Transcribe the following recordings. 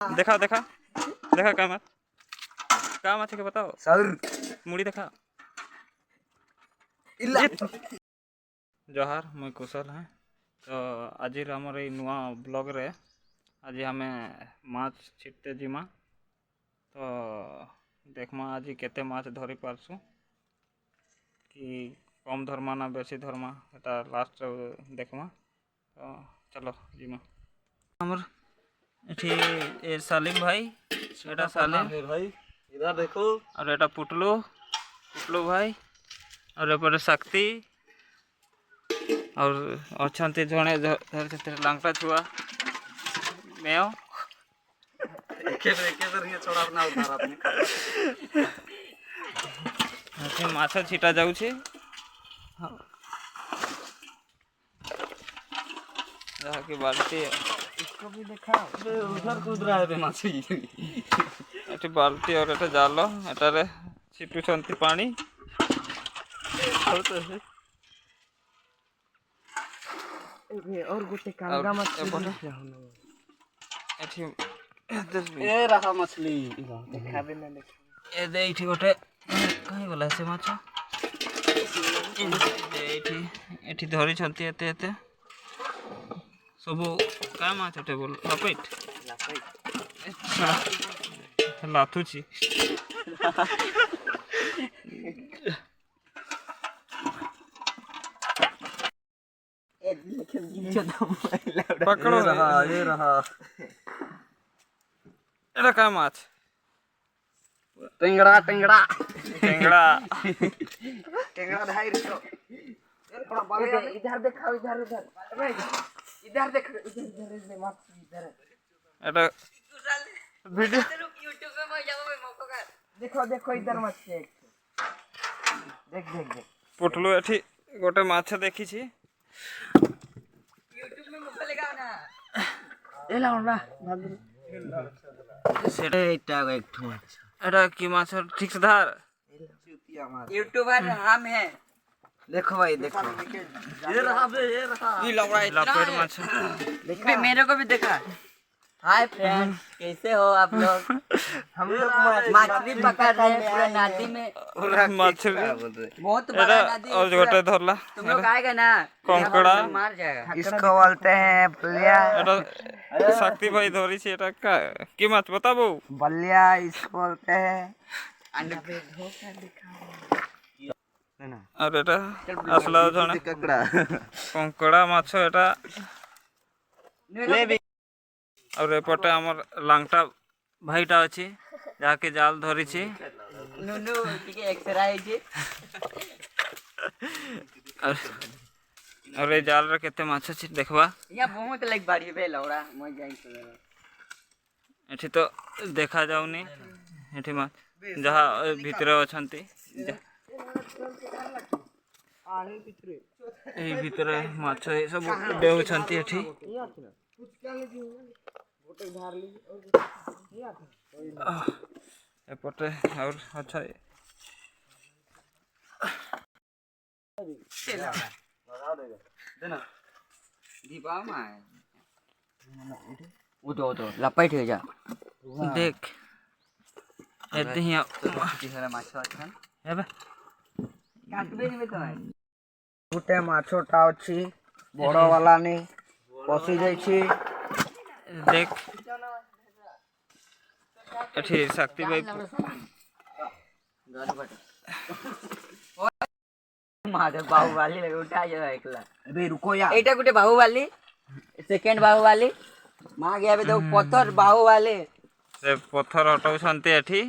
देखा देखा देखा क्या माछ के बताओ सर मुड़ी देखा जोहार मुई कुशल है तो आज आमर ये नुआ ब्लॉग रे आज आम माछ छिटते जीमा तो देखमा आज केते माछ धरी पारसु कि कम धर्मा ना बेसी धर्मा एटा लास्ट देखमा तो चलो जीमा हमर एठी ए सालिम भाई एटा सालिम भाई इधर देखो और एटा पुटलू भाई और एपटे शक्ति और अच्छा जड़े लांगटा छुआ मेव माछ छिटा जाऊे जहाँकि बाल्टी इसको भी देखा उधर कूद रहा है माछी एटी बाल्टी और एटा जाल एटारे छिटुछंती पानी और गोटे कांगा मछली ए रहा मछली दिखाबे ना ए दे इठी गोटे कहीं गला से माछ एठी धरी छंती एते एते सब का माछ टेबल लपेट लाथुची पकड़ो ये रहा एटा का माछ टेंगड़ा टेंगड़ा टेंगड़ा टेंगड़ा ढाई रखो इधर देखो इधर इधर इधर देखो इधर मत इधर एटा वीडियो यूट्यूब पे मैं जाऊं मौका कर देखो देखो इधर मत देख देख देख देख पुटलू एठी गोटे माछ देखी छी यूट्यूब में मौका लगाओ ना ए लाउंडा सेटा एटा एक ठो एटा की माछ ठीक से धार यूट्यूबर हम हैं देखो भाई देखो ये रहा ये लपेट माछ देखो मेरे को भी देखा हाय फ्रेंड कैसे हो आप लोग हम लोग मछली पकड़ रहे हैं पूरा नदी में मछली बहुत बड़ा नदी और गोटे धरला तुम लोग आएगा ना कंकड़ा मार जाएगा इसको बोलते हैं बलिया एटा शक्ति भाई धरी छी एटा का की माछ बताबो बलिया इसको बोलते हैं अंडा पे धोकर दिखाओ और एटा असला जने कंकड़ा माछ एटा और एपटे हमर लांगटा भाईटा अछि जाके जाल धरी छी नुनु टिके एक्सरा है जी और ए जाल रे केते माछ अछि देखबा या बहुत लाइक बाड़ी बे लौड़ा मैं जाई तो एठी तो देखा जाउनी एठी माछ जहा भितरे अछंती ए भितरे माछ ए सब देउ छंती एठी एपटे और अच्छा दीपा में उठो लपेट हो जा देख एते ही सारा माछ अछन एबे काटबे नहीं तो गुटे माछटा अछि बड़ वाला नहीं पसी जाई छी देख एठी शक्ति भाई माधव बाहुबली लगे उठा जाए एकला अबे रुको यार एटा गुटे बाहुबली सेकंड बाहुबली मां गया बे तो पत्थर बाहुबली से पत्थर हटाउ छंते एठी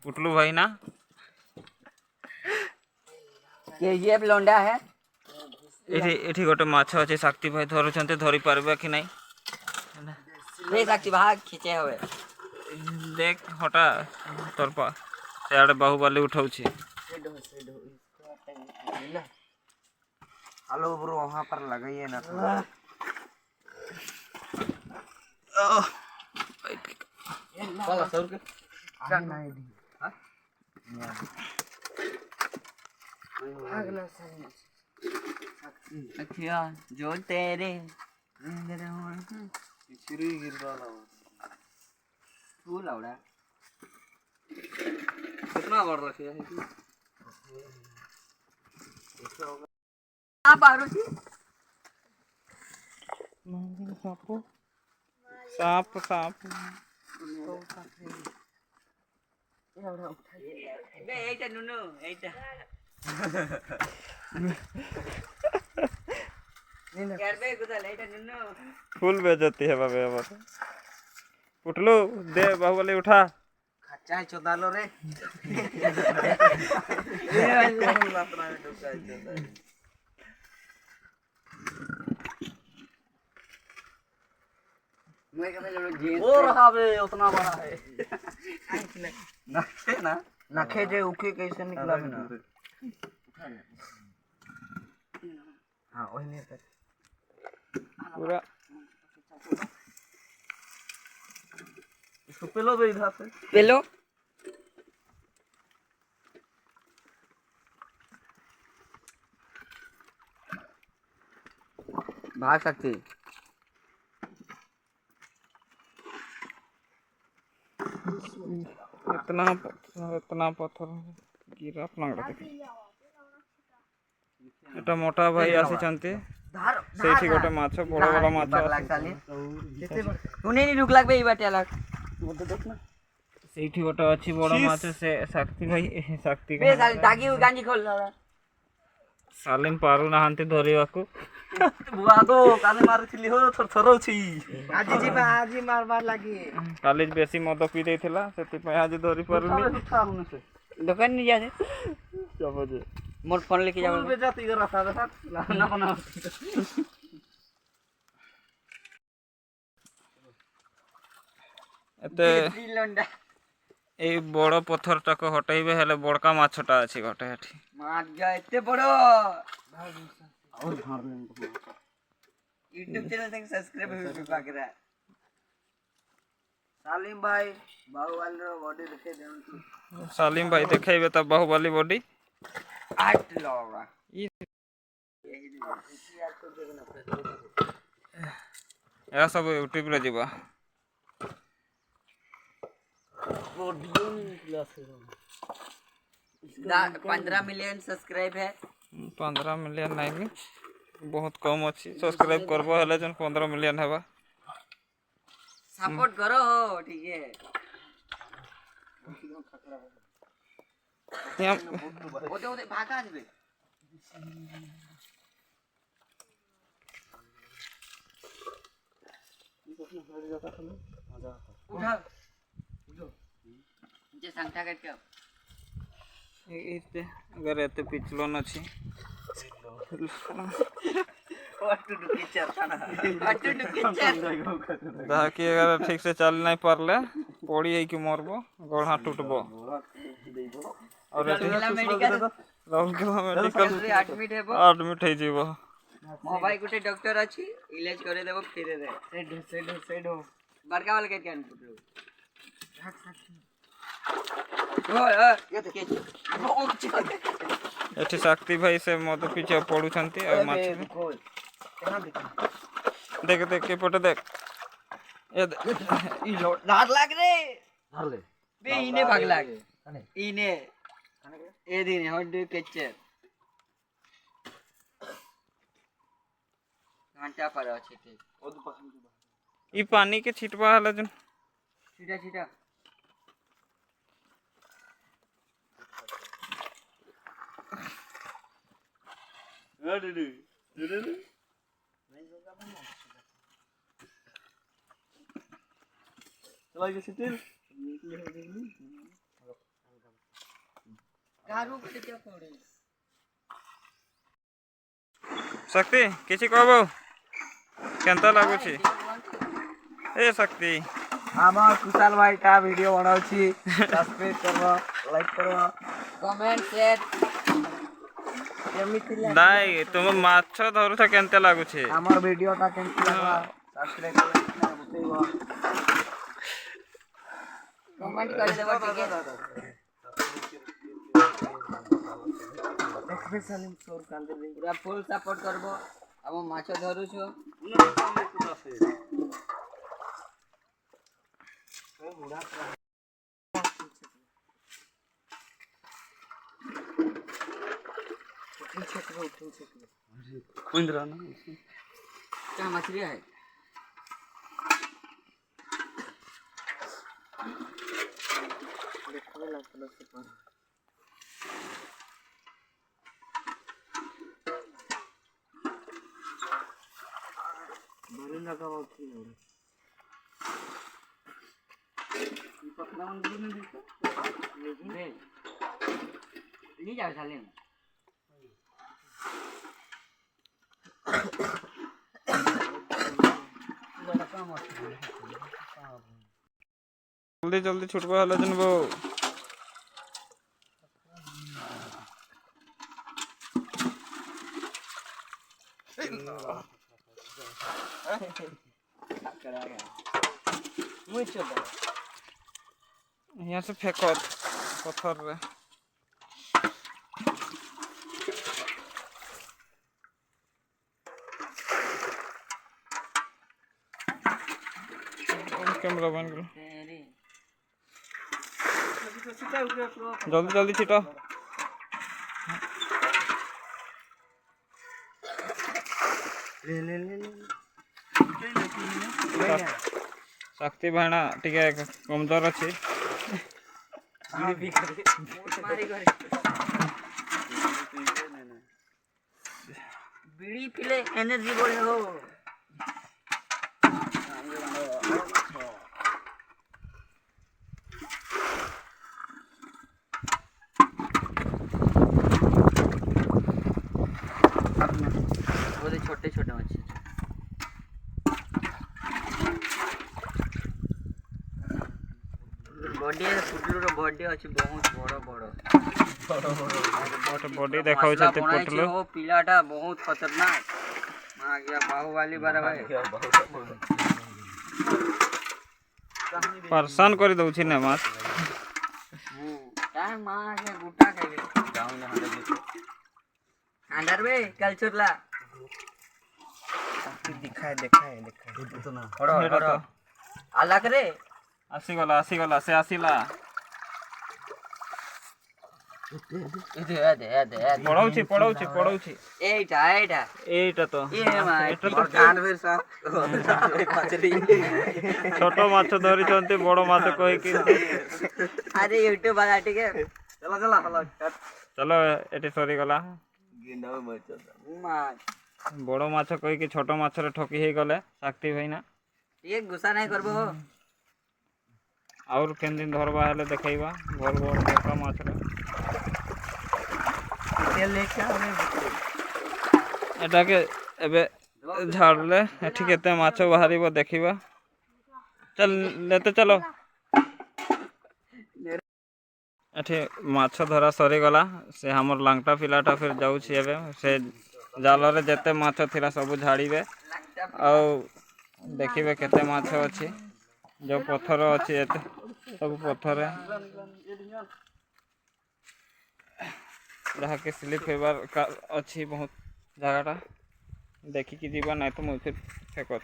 पुटलू भाई ना केजीएफ लोंडा है एठी गोटे माछ अछि शक्ति भाई धरु छंते धरि परबे कि नहीं देख शक्ति भाग खींचे होवे देख हटा तोर पा सेआडे बाहुबली उठाउ छी हेलो ब्रो वहां पर लगाइए ना वाला सर के आना है दी हां अगला सही अच्छा जो तेरे चिरी गिरवाला फुल आवड़ा कितना बड़ रखी है हां पारुची साप साप बे एटा नुनु एटा यार बे गुदल एटा नुनु फुल बेइज्जती है बाबे अब उठलो दे बाहुबली उठा खच्चा चोदालो रे वो रहा बे उतना बड़ा है नखे ना नखे जे उके कैसे निकला ना हां ओही नहीं पूरा इसको पेलो बे इधर से पेलो भाग सकती इतना पत्थर गिरा अपना एटा मोटा भाई आसीचंती सेठी गोटे माछ बड़ बड़ माछ तूने नहीं रुक लाग बे ई बाटे लाग मत देखना सेठी गोटे अछि बड़ माछ से शक्ति भाई शक्ति बे साली दागी गांजी खोल सालिम पारु नाहंती धरिबाकू बुआ तो काने मारथिली हो थर थरौछि आजी मार मार लागी काली बेसी मद पी देथिला सेति पय आज धरि परली दुकान नहीं जाते चलो जे मोर फोन लेके जाओ बे जाती करा था ना बना एते ए बड़ पत्थर टाक हटाइबे हेले बड़का माछटा अछि गटे हेठी मार जा एते बड़ो और भार ले YouTube चैनल तक सब्सक्राइब हो पाकरा सालिम भाई बाहुबली रो बॉडी देखे देन सालिम भाई देखेबे त बाहुबली बॉडी आट लोगा या सब YouTube रे जीवा 15 मिलियन सब्सक्राइब है 15 मिलियन नहीं बहुत कम अच्छी सब्सक्राइब करबो हले जन 15 मिलियन हेबा सपोर्ट करो हो ठीक है ओते भागा देबे उठा जे संख्या करके इते अगर एते पिछलो न छी कि अगर ठीक से चल नहीं पारले पड़ी है कि मरबो गोड़ टूटबो और मेडिकल एडमिट है जीवो मो भाई गुटे डॉक्टर अछि इलाज करे देबो फिरे दे सेडो बड़का वाला के केन पुटलो ओए ये तो के एठी शक्ति भाई से मद पीछे पड़ू छंती और माछ देख देख के पट देख ए ई लाग लाग रे धर ले बे इने भाग लाग इने ए दिन हड केचे घंटा पर अछि ते ओद पसंद ई पानी के छिटवा हला जन छिटा छिटा अरे चला के सिटिल कारू के क्या पड़े शक्ति किछि कहबो केनता लागु छी ए शक्ति आमा कुशाल भाई का वीडियो बनाउ छी सब्सक्राइब करबो लाइक करबो कमेंट शेयर दाई तुम माछ धरु छ केनते लागु छी हमर वीडियो ता केनते लागबा सब्सक्राइब करबो कमेंट कर देबो ठीक है देखबे सालिम सोर कांदे पूरा फुल सपोर्ट करबो हम माछ धरु छो क्या मछली है? नहीं जाओ साले जल्दी जल्दी छुटबो हलो जनबो यहाँ से फेंको पत्थर रे कैमरा बंद करो जल्दी जल्दी छिटो शक्ति भाणा टिके कमजोर अच्छी बीड़ी पीले एनर्जी बढ़े हो छोटे छोटे मछली बॉडी पुटलुर बॉडी अछि बहुत बड़ बड़ बॉडी देखाउ छथि पुटलु ओ पिलाटा बहुत खतरनाक मां गया बाहुबली बारे भाई परेशान कर दउ छी ने माछ टाइम मां गया गुटा खाइबे गाउँ ने अंदर बे कल्चरला दिखाए तो ना हड़ो अलग रे आसीगला से आसीला पड़ौछि एटा तो छोट माछ धरी छन्ते बड़ माछ कहि कि अरे यूट्यूब वाला ठीक है चलो एटी सरी गला बड़ माछ कहि कि छोट माछ रे ठकी हे गले शक्ति भाईना ये गुस्सा नहीं करबो और केन दिन धरबा हेले देखैबा भल भल देखा माछ रे तेल लेके आवे एटा के एबे झाड़ले एठी केते माछ बाहरीबो देखिबा चल लेते चलो एठी माछ धरा सरी गला से हमर लांगटा पिलाटा फिर जाउ छी एबे से जाल रे जते माछ थिला सब झाड़ीबे आ देखिबे केते माछ अछि जो पत्थर अछि एते सब पत्थर जहाँ के स्लिप हेबार अच्छी बहुत जगहटा देखिकी जीवा नहीं तो मुझे फेकत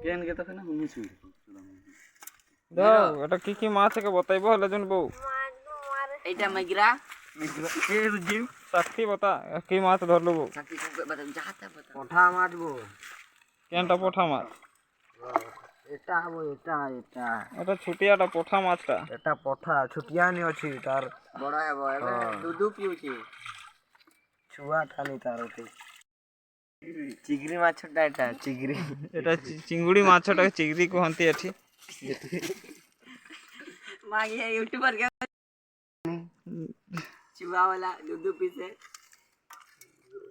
केन के त ना हुनुछु दो एटा की माछ के बताइबो हले जन बौ एटा मगरा के जीव शक्ति बता की माछ धरलो बौ शक्ति बता जाता बता पोठा माछ बो केनटा पोठा माछ एटा एटा छुटियाटा पोठा माछटा एटा पोठा छुटिया नि अछि तार बड़ा है एबे दूध पिउची छुआ थानी तार ओते चिगरी माछटा एटा चिगरी एटा चिंगुड़ी माछटा चिगरी कहंती एठी मागे यूट्यूबर के चुआ वाला दूध पीसे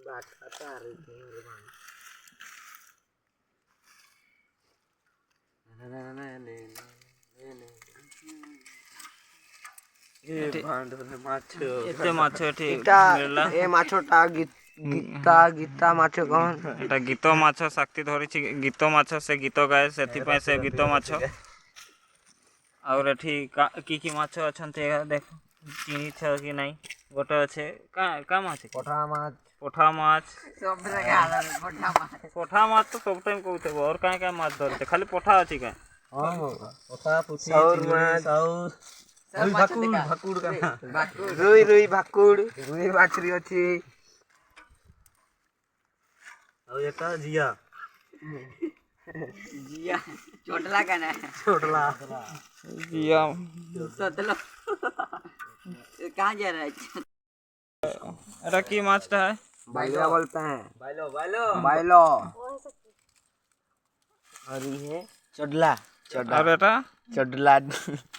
बात खाता रे एते माछ एठी ए माछटा ଗୀତା ଗୀତା ମାଛ କହନ୍ ଏଟା ଗୀତ ମାଛ ଶକ୍ତି ଧରିଛି ଗୀତ ମାଛ ସେ ଗୀତ ଗାଏ ସେଥିପାଇଁ ସେ ଗୀତ ମାଛ ଆଉ ଏଠି କି ମାଛ ଅଛନ୍ତି ଦେଖ ଚିହ୍ନିଛ କି ନାଇଁ ଗୋଟେ ଅଛେ କା ମାଛ ପଠା ମାଛ ପଠା ମାଛ ତ ସବୁ ଟାଇମ୍ କହୁଥିବ और କାଇଁ ମାଛ ଧରିତେ ଖାଲି ପଠା ଅଛି କାଇଁ ରୋଇ ବାଛୁରୀ ଅଛି ଆଉ ଏଟା ଜିଆ छोटला का ना छोटला जिया सोतलो कहाँ जा रहा है एटा की माछटा है बाइलो बोलते हैं बाइलो बाइलो और ये चडला और एटा चडला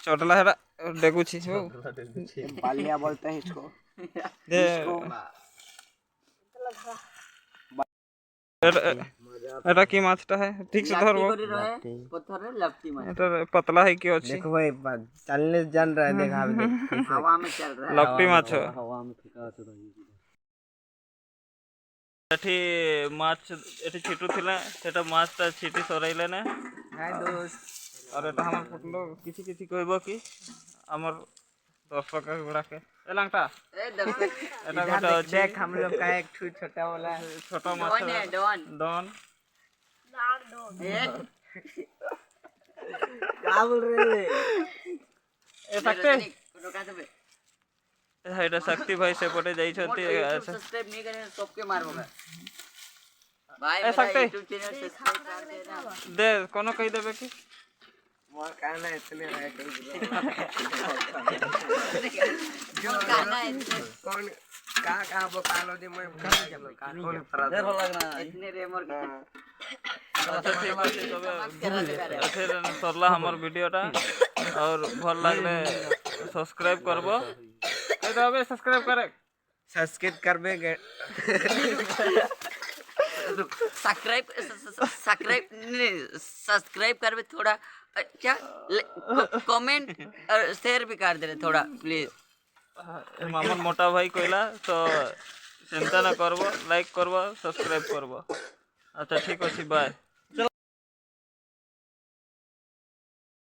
चटला हेटा देखुछि बालिया बोलते हैं इसको दे एटा की माछटा है ठीक से धरबो पत्थर है लपटी मार एटा पतला है कि अछि देखो भाई चलने जान रहा है देखा अभी हवा में चल रहा है लपटी माछ हवा में फिका से रही एठी माछ एठी छिटू थिला सेटा माछटा छिटी सराइले ने हाय दोस्त और एटा हमर फुटलो किछि किछि कहबो कि हमर दर्शक गुड़ा के ए लंगटा ए दर्शक एटा गोटा अछि देख हम लोग का एक छोटा वाला छोटा माछ डॉन है डॉन डॉन क्या बोल रहे हैं ए सकते रोका दे एटा शक्ति भाई से पटे जाई छथि सब्सक्राइब नहीं करे सबके मारबो भाई ए मेरा सकते YouTube चैनल सब्सक्राइब कर देना दे कोनो कहि देबे कि मोर कहना इतने रहे जो गाना है कौन कहाँ बोकालो दे मैं कौन फराद इतने रे मोर अच्छा ठीक अछि तबे फिर सरला हमर वीडियोटा और भल लागले सब्सक्राइब करबो ए तबे सब्सक्राइब करे सब्सक्राइब करबे सब्सक्राइब करबे थोड़ा क्या कमेंट और शेयर भी कर दे थोड़ा प्लीज मामन मोटा भाई कहला तो चिंता ना करबो लाइक करबो सब्सक्राइब करबो अच्छा ठीक अछि बाय।